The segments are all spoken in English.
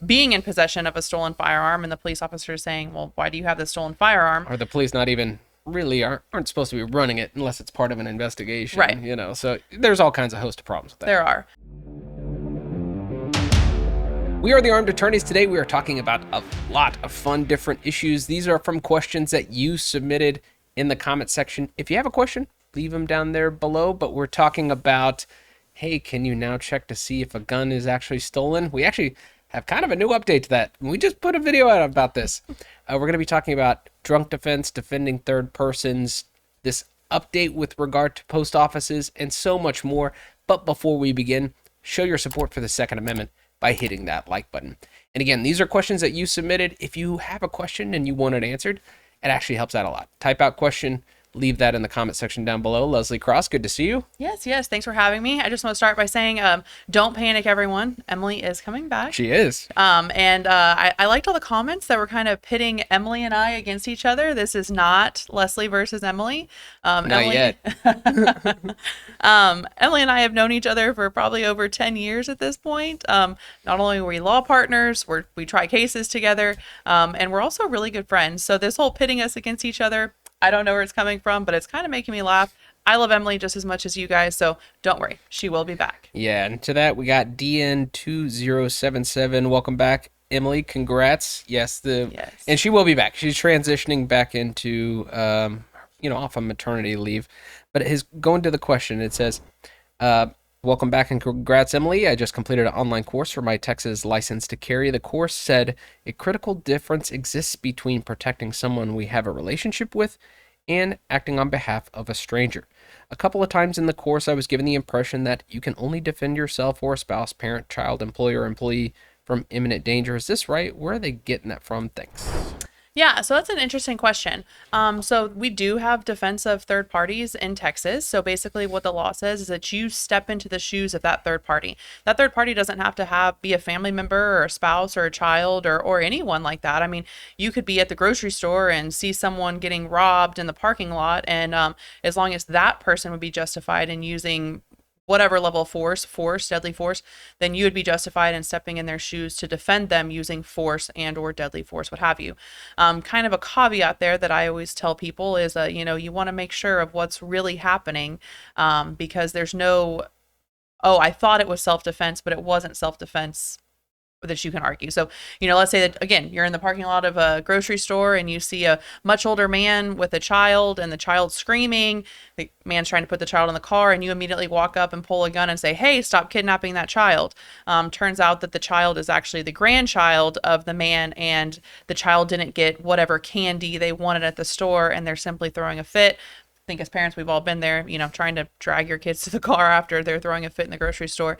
being in possession of a stolen firearm, and the police officer is saying, well, why do you have this stolen firearm? Or the police not even really aren't supposed to be running it unless it's part of an investigation, right? You know, so there's all kinds of host of problems with that. There are. We are the Armed Attorneys. Today we are talking about a lot of fun, different issues. These are from questions that you submitted in the comment section. If you have a question, leave them down there below. But we're talking about, hey, can you now check to see if a gun is actually stolen? We actually have kind of a new update to that. We just put a video out about this. We're going to be talking about drunk defense, defending third persons, this update with regard to post offices, and so much more. But before we begin, show your support for the Second Amendment by hitting that like button. And again, these are questions that you submitted. If you have a question and you want it answered, it actually helps out a lot. Type out question, leave that in the comment section down below. Leslie Cross, good to see you. Yes. Thanks for having me. I just want to start by saying, don't panic, everyone. Emily is coming back. She is. I liked all the comments that were kind of pitting Emily and I against each other. This is not Leslie versus Emily. Not Emily, yet. Emily and I have known each other for probably over 10 years at this point. Not only were we law partners, we try cases together, and we're also really good friends. So this whole pitting us against each other, I don't know where it's coming from, but it's kind of making me laugh. I love Emily just as much as you guys, so don't worry. She will be back. Yeah, and to that, we got DN2077. Welcome back, Emily. Congrats. Yes. And she will be back. She's transitioning back into, off of maternity leave. But going to the question, it says, welcome back and congrats, Emily. I just completed an online course for my Texas license to carry. The course said a critical difference exists between protecting someone we have a relationship with and acting on behalf of a stranger. A couple of times in the course, I was given the impression that you can only defend yourself or a spouse, parent, child, employer, employee from imminent danger. Is this right? Where are they getting that from? Thanks. Yeah, so that's an interesting question. So we do have defense of third parties in Texas. So basically what the law says is that you step into the shoes of that third party. That third party doesn't have to be a family member or a spouse or a child or anyone like that. I mean, you could be at the grocery store and see someone getting robbed in the parking lot. And as long as that person would be justified in using whatever level of force, deadly force, then you would be justified in stepping in their shoes to defend them using force and or deadly force, what have you. Kind of a caveat there that I always tell people is, you want to make sure of what's really happening, because there's no, I thought it was self-defense, but it wasn't self-defense that you can argue. So, let's say that, again, you're in the parking lot of a grocery store and you see a much older man with a child and the child's screaming. The man's trying to put the child in the car and you immediately walk up and pull a gun and say, hey, stop kidnapping that child. Turns out that the child is actually the grandchild of the man and the child didn't get whatever candy they wanted at the store and they're simply throwing a fit. I think as parents, we've all been there, trying to drag your kids to the car after they're throwing a fit in the grocery store.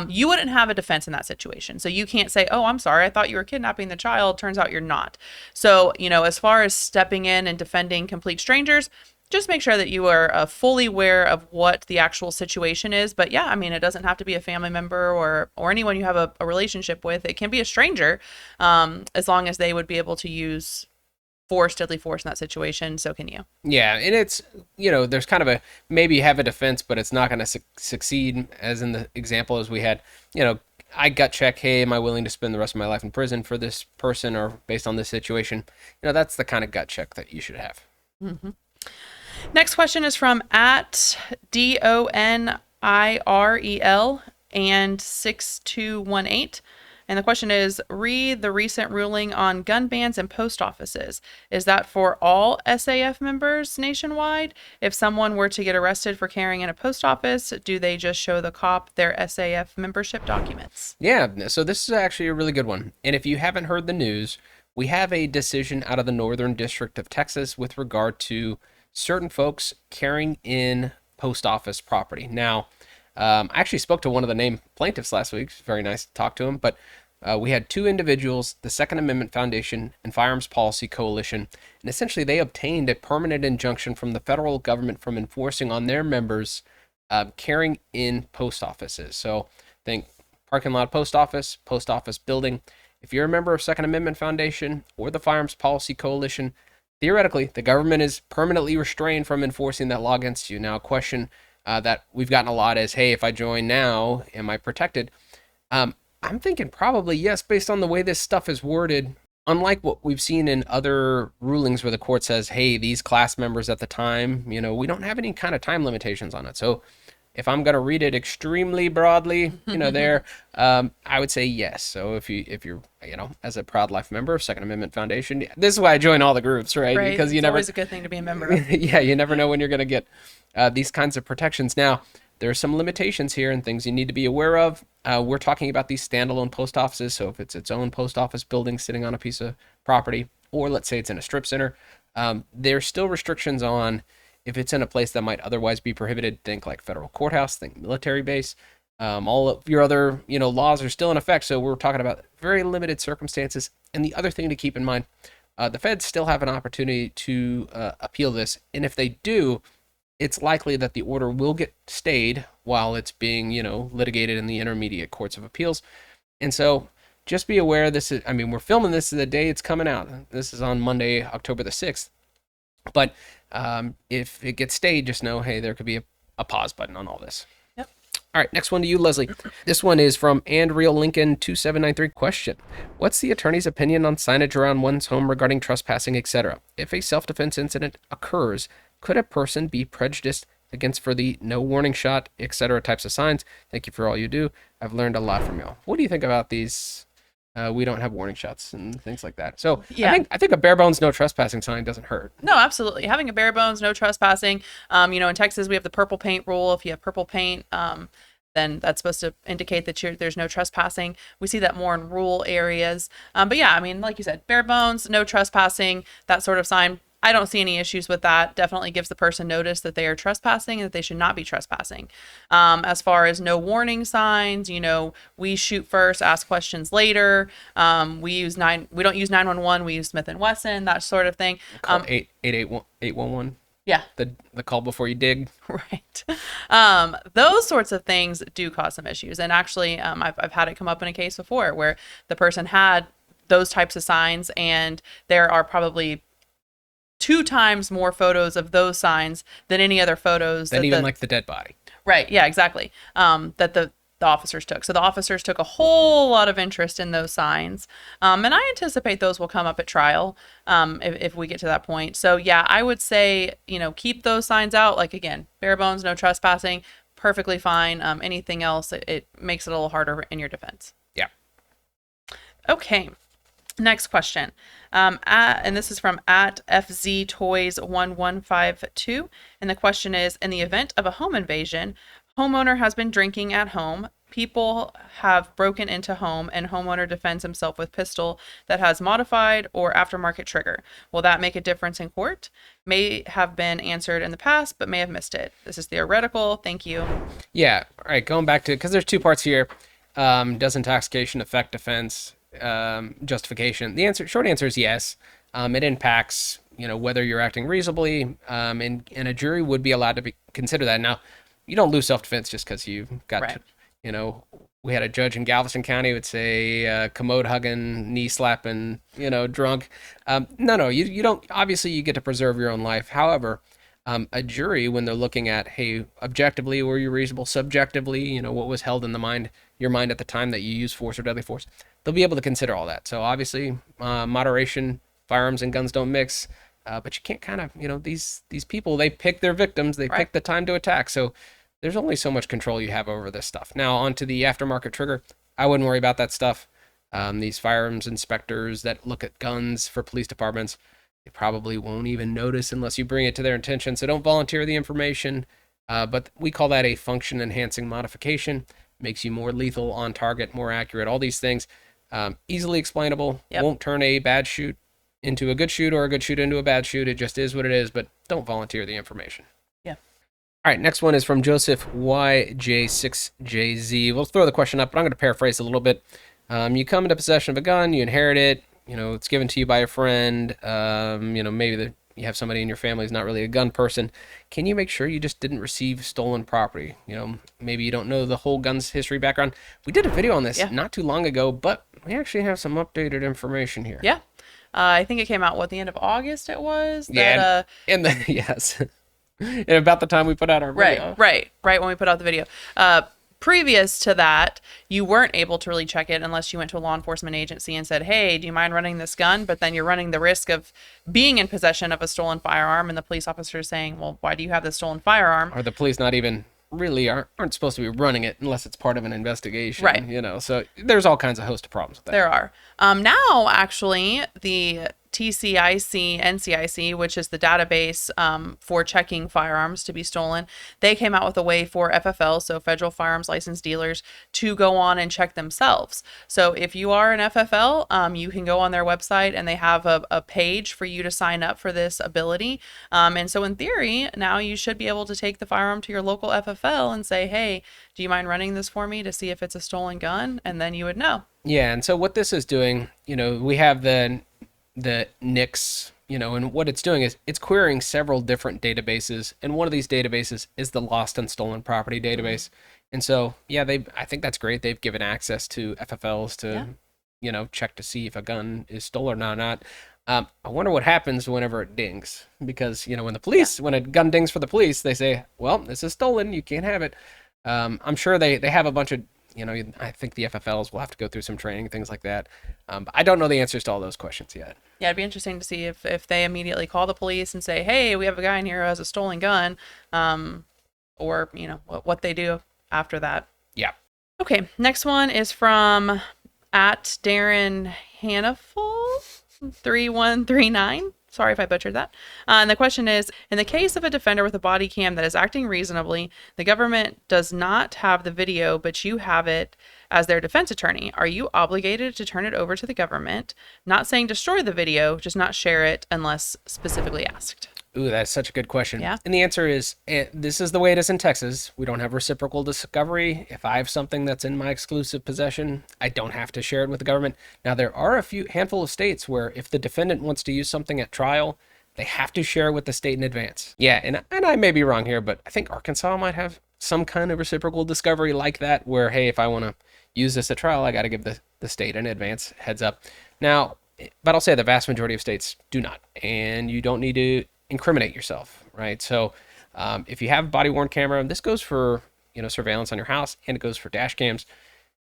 You wouldn't have a defense in that situation. So you can't say, oh, I'm sorry, I thought you were kidnapping the child. Turns out you're not. So, as far as stepping in and defending complete strangers, just make sure that you are fully aware of what the actual situation is. But yeah, I mean, it doesn't have to be a family member or anyone you have a relationship with. It can be a stranger, as long as they would be able to use deadly force in that situation. So can you. Yeah, and it's, there's kind of maybe you have a defense, but it's not going to succeed, as in the example as we had, I gut check, hey, am I willing to spend the rest of my life in prison for this person or based on this situation? That's the kind of gut check that you should have. Mm-hmm. Next question is from @DONIREL and 6218. And the question is, read the recent ruling on gun bans in post offices. Is that for all SAF members nationwide? If someone were to get arrested for carrying in a post office, do they just show the cop their SAF membership documents? Yeah, so this is actually a really good one. And if you haven't heard the news, we have a decision out of the Northern District of Texas with regard to certain folks carrying in post office property. Now, I actually spoke to one of the named plaintiffs last week. It's very nice to talk to him, but we had two individuals, the Second Amendment Foundation and Firearms Policy Coalition, and essentially they obtained a permanent injunction from the federal government from enforcing on their members carrying in post offices. So think parking lot post office building. If you're a member of Second Amendment Foundation or the Firearms Policy Coalition, theoretically, the government is permanently restrained from enforcing that law against you. Now, a question that we've gotten a lot is, hey, if I join now, am I protected? I'm thinking probably yes, based on the way this stuff is worded. Unlike what we've seen in other rulings where the court says, hey, these class members at the time, we don't have any kind of time limitations on it. So if I'm going to read it extremely broadly, I would say yes. So if you're, as a Proud Life member of Second Amendment Foundation, this is why I join all the groups, right? Right. Because It's always a good thing to be a member of. yeah, you never know when you're going to get these kinds of protections. Now, there are some limitations here and things you need to be aware of. We're talking about these standalone post offices. So if it's its own post office building sitting on a piece of property, or let's say it's in a strip center, there's still restrictions on if it's in a place that might otherwise be prohibited. Think like federal courthouse, think military base. All of your other, laws are still in effect. So we're talking about very limited circumstances. And the other thing to keep in mind, the feds still have an opportunity to appeal this. And if they do, it's likely that the order will get stayed while it's being, litigated in the intermediate courts of appeals. And so just be aware we're filming this the day it's coming out. This is on Monday, October the 6th. But if it gets stayed, just know, hey, there could be a pause button on all this. Yep. All right, next one to you, Leslie. This one is from Andreal Lincoln 2793. Question: what's the attorney's opinion on signage around one's home regarding trespassing, etc.? If a self-defense incident occurs, could a person be prejudiced against for the no warning shot, etc. types of signs? Thank you for all you do. I've learned a lot from y'all. What do you think about these? We don't have warning shots and things like that. So yeah. I think a bare bones no trespassing sign doesn't hurt. No, absolutely. Having a bare bones no trespassing. In Texas we have the purple paint rule. If you have purple paint, then that's supposed to indicate that there's no trespassing. We see that more in rural areas. But yeah, like you said, bare bones, no trespassing, that sort of sign. I don't see any issues with that. Definitely gives the person notice that they are trespassing and that they should not be trespassing. As far as no warning signs, we shoot first, ask questions later. We don't use 911. We use Smith and Wesson, that sort of thing. Call 811. Yeah. The call before you dig. Right. Those sorts of things do cause some issues. And actually, I've had it come up in a case before where the person had those types of signs, and there are probably 2 times more photos of those signs than any other photos. Than even like the dead body. Right. Yeah, exactly. That the officers took. So the officers took a whole lot of interest in those signs. And I anticipate those will come up at trial if we get to that point. So yeah, I would say, keep those signs out. Like again, bare bones, no trespassing, perfectly fine. Anything else, it makes it a little harder in your defense. Yeah. Okay. Next question. And this is from @FZToys1152. And the question is, in the event of a home invasion, homeowner has been drinking at home. People have broken into home and homeowner defends himself with pistol that has modified or aftermarket trigger. Will that make a difference in court? May have been answered in the past, but may have missed it. This is theoretical. Thank you. Yeah. All right. Going back to, because there's 2 parts here. Does intoxication affect defense? Justification? The short answer is yes. It impacts, whether you're acting reasonably, and a jury would be allowed to consider that. Now, you don't lose self-defense just because you got, right. We had a judge in Galveston County who would say commode hugging, knee slapping, drunk. No, you don't. Obviously, you get to preserve your own life. However, a jury, when they're looking at, hey, objectively, were you reasonable? Subjectively, what was held in your mind at the time that you used force or deadly force, they'll be able to consider all that. So obviously, moderation, firearms and guns don't mix. But you can't kind of, these people, they pick their victims, they pick the time to attack. So there's only so much control you have over this stuff. Now, onto the aftermarket trigger, I wouldn't worry about that stuff. These firearms inspectors that look at guns for police departments, they probably won't even notice unless you bring it to their attention. So don't volunteer the information. But we call that a function enhancing modification. Makes you more lethal, on target, more accurate, all these things. Easily explainable. Yep. Won't turn a bad shoot into a good shoot or a good shoot into a bad shoot. It just is what it is, but don't volunteer the information. Yeah. All right, next one is from Joseph YJ6JZ. We'll throw the question up, but I'm going to paraphrase a little bit. You come into possession of a gun, you inherit it, it's given to you by a friend, maybe you have somebody in your family who's not really a gun person. Can you make sure you just didn't receive stolen property? Maybe you don't know the whole gun's history background. We did a video on this not too long ago, but we actually have some updated information here. Yeah. I think it came out, the end of August it was? Yes. And about the time we put out our video. Right when we put out the video. previous to that, you weren't able to really check it unless you went to a law enforcement agency and said, hey, do you mind running this gun? But then you're running the risk of being in possession of a stolen firearm, and the police officer is saying, well, why do you have this stolen firearm? Or the police not even really aren't supposed to be running it unless it's part of an investigation. Right. You know, so there's all kinds of host of problems with that. There are. Now, actually, the TCIC, NCIC, which is the database for checking firearms to be stolen, they came out with a way for FFL, so Federal Firearms Licensed Dealers, to go on and check themselves. So if you are an FFL, you can go on their website and they have a page for you to sign up for this ability. And so in theory, now you should be able to take the firearm to your local FFL and say, hey, do you mind running this for me to see if it's a stolen gun? And then you would know. Yeah, and so what this is doing, you know, we have the NICS, you know, and what it's doing is it's querying several different databases, and one of these databases is the lost and stolen property database. And so, yeah, I think that's great. They've given access to FFLs to, you know, check to see if a gun is stolen or not. I wonder what happens whenever it dings, because, you know, when the police, when a gun dings for the police, they say, well, this is stolen, you can't have it. I'm sure they have a bunch of, you know, I think the FFLs will have to go through some training, things like that. But I don't know the answers to all those questions yet. Yeah, it'd be interesting to see if they immediately call the police and say, hey, we have a guy in here who has a stolen gun, or, you know, what they do after that. Yeah. Okay, next one is from @Darren Hannaful 3139. Sorry if I butchered that. And the question is, in the case of a defender with a body cam that is acting reasonably, the government does not have the video, but you have it as their defense attorney. Are you obligated to turn it over to the government? Not saying destroy the video, just not share it unless specifically asked. Ooh, that's such a good question. Yeah. And the answer is, this is the way it is in Texas. We don't have reciprocal discovery. If I have something that's in my exclusive possession, I don't have to share it with the government. Now, there are a handful of states where if the defendant wants to use something at trial, they have to share it with the state in advance. Yeah, and I may be wrong here, but I think Arkansas might have some kind of reciprocal discovery like that, where, hey, if I want to use this at trial, I got to give the state in advance heads up. Now, but I'll say the vast majority of states do not, and you don't need to incriminate yourself, right? So if you have a body-worn camera, this goes for, you know, surveillance on your house, and it goes for dash cams.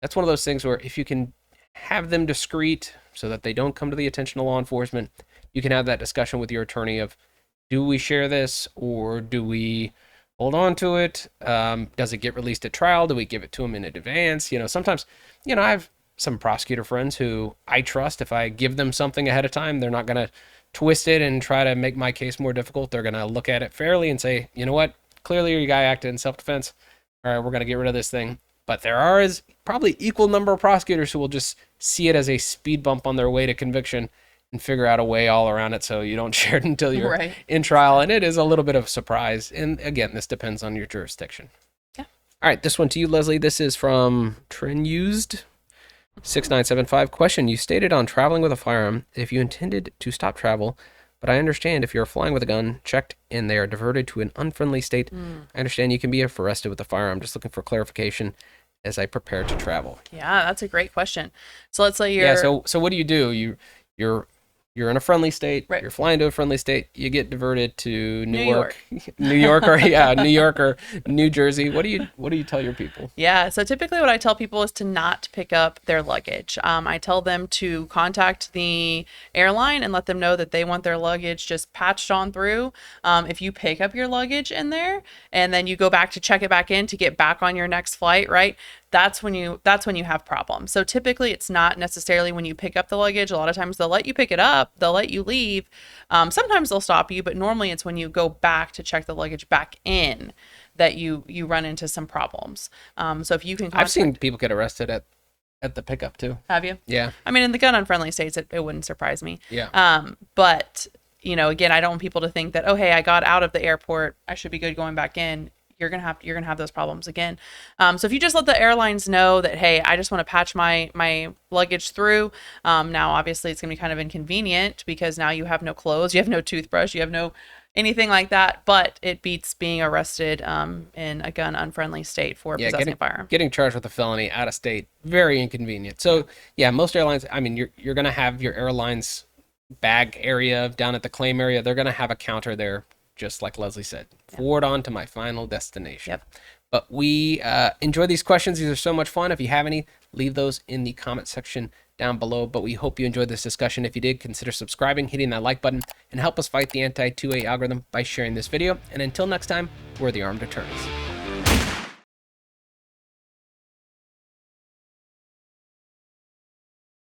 That's one of those things where if you can have them discreet so that they don't come to the attention of law enforcement, you can have that discussion with your attorney of, do we share this or do we hold on to it? Does it get released at trial? Do we give it to them in advance? You know, sometimes, you know, I have some prosecutor friends who I trust. If I give them something ahead of time, they're not going to twist it and try to make my case more difficult. They're going to look at it fairly and say, you know what, clearly your guy acted in self-defense. All right, we're going to get rid of this thing. But there are probably equal number of prosecutors who will just see it as a speed bump on their way to conviction and figure out a way all around it so you don't share it until you're in trial. And it is a little bit of a surprise. And again, this depends on your jurisdiction. Yeah. All right, this one to you, Leslie. This is from Trenused 6975. Question: you stated on traveling with a firearm if you intended to stop travel, but I understand if you're flying with a gun checked and they are diverted to an unfriendly state, I understand you can be arrested with a firearm. Just looking for clarification as I prepare to travel. Yeah, that's a great question. So let's say you're... Yeah, so what do you do? You're in a friendly state, right. You're flying to a friendly state, you get diverted to New York. New York or New Jersey. What do you tell your people? Yeah, so typically what I tell people is to not pick up their luggage. I tell them to contact the airline and let them know that they want their luggage just patched on through. If you pick up your luggage in there and then you go back to check it back in to get back on your next flight, right? That's when you have problems. So typically it's not necessarily when you pick up the luggage. A lot of times they'll let you pick it up, they'll let you leave. Sometimes they'll stop you, but normally it's when you go back to check the luggage back in that you run into some problems. So if you can I've seen people get arrested at the pickup too. Have you? Yeah. I mean, in the gun unfriendly states, it wouldn't surprise me. Yeah. But you know, again, I don't want people to think that, oh, hey, I got out of the airport, I should be good going back in. You're gonna have those problems again. So if you just let the airlines know that, hey, I just want to patch my luggage through. Now obviously it's gonna be kind of inconvenient because now you have no clothes, you have no toothbrush, you have no anything like that. But it beats being arrested in a gun unfriendly state for possessing a firearm. Getting charged with a felony out of state, very inconvenient. So yeah, most airlines. I mean, you're gonna have your airline's bag area down at the claim area. They're gonna have a counter there. Just like Leslie said, forward on to my final destination. Yep. But we enjoy these questions. These are so much fun. If you have any, leave those in the comment section down below. But we hope you enjoyed this discussion. If you did, consider subscribing, hitting that like button, and help us fight the anti-2A algorithm by sharing this video. And until next time, we're the armed attorneys.